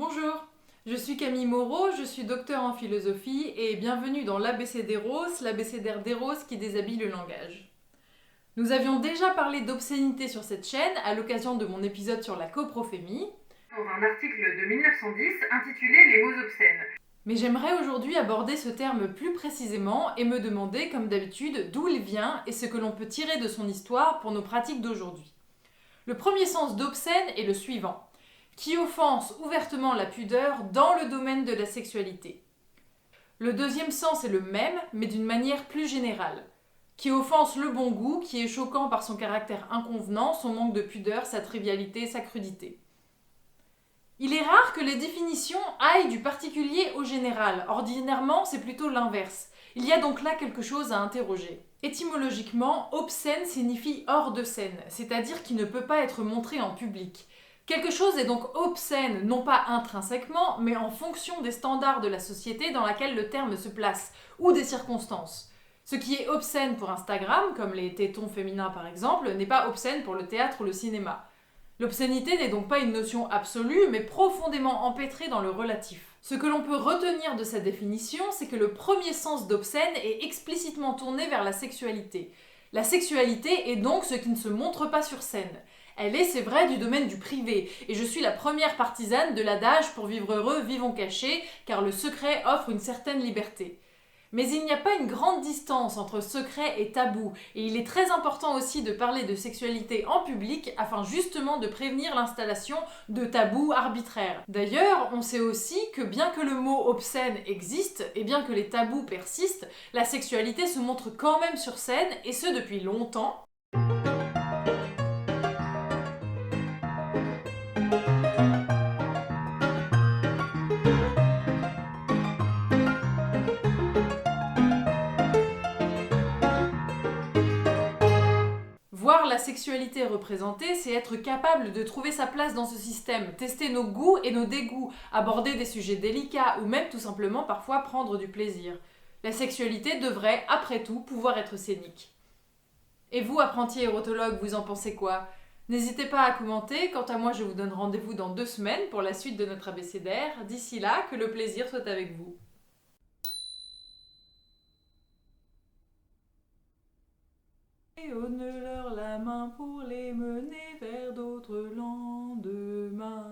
Bonjour, je suis Camille Moreau, je suis docteur en philosophie et bienvenue dans l'ABC d'Eros, l'abécédaire d'Eros qui déshabille le langage. Nous avions déjà parlé d'obscénité sur cette chaîne à l'occasion de mon épisode sur la coprophémie, pour un article de 1910 intitulé Les mots obscènes. Mais j'aimerais aujourd'hui aborder ce terme plus précisément et me demander, comme d'habitude, d'où il vient et ce que l'on peut tirer de son histoire pour nos pratiques d'aujourd'hui. Le premier sens d'obscène est le suivant: qui offense ouvertement la pudeur dans le domaine de la sexualité. Le deuxième sens est le même, mais d'une manière plus générale, qui offense le bon goût, qui est choquant par son caractère inconvenant, son manque de pudeur, sa trivialité, sa crudité. Il est rare que les définitions aillent du particulier au général. Ordinairement, c'est plutôt l'inverse. Il y a donc là quelque chose à interroger. Étymologiquement, obscène signifie hors de scène, c'est-à-dire qui ne peut pas être montré en public. Quelque chose est donc obscène, non pas intrinsèquement, mais en fonction des standards de la société dans laquelle le terme se place, ou des circonstances. Ce qui est obscène pour Instagram, comme les tétons féminins par exemple, n'est pas obscène pour le théâtre ou le cinéma. L'obscénité n'est donc pas une notion absolue, mais profondément empêtrée dans le relatif. Ce que l'on peut retenir de cette définition, c'est que le premier sens d'obscène est explicitement tourné vers la sexualité. La sexualité est donc ce qui ne se montre pas sur scène. Elle est, c'est vrai, du domaine du privé, et je suis la première partisane de l'adage pour vivre heureux, vivons cachés, car le secret offre une certaine liberté. Mais il n'y a pas une grande distance entre secret et tabou, et il est très important aussi de parler de sexualité en public afin justement de prévenir l'installation de tabous arbitraires. D'ailleurs, on sait aussi que bien que le mot obscène existe, et bien que les tabous persistent, la sexualité se montre quand même sur scène, et ce depuis longtemps. Voir la sexualité représentée, c'est être capable de trouver sa place dans ce système, tester nos goûts et nos dégoûts, aborder des sujets délicats ou même tout simplement parfois prendre du plaisir. La sexualité devrait, après tout, pouvoir être scénique. Et vous, apprenti érotologue, vous en pensez quoi? N'hésitez pas à commenter, quant à moi je vous donne rendez-vous dans 2 semaines pour la suite de notre abécédaire. D'ici là, que le plaisir soit avec vous. Et donne-leur la main pour les mener vers d'autres lendemains.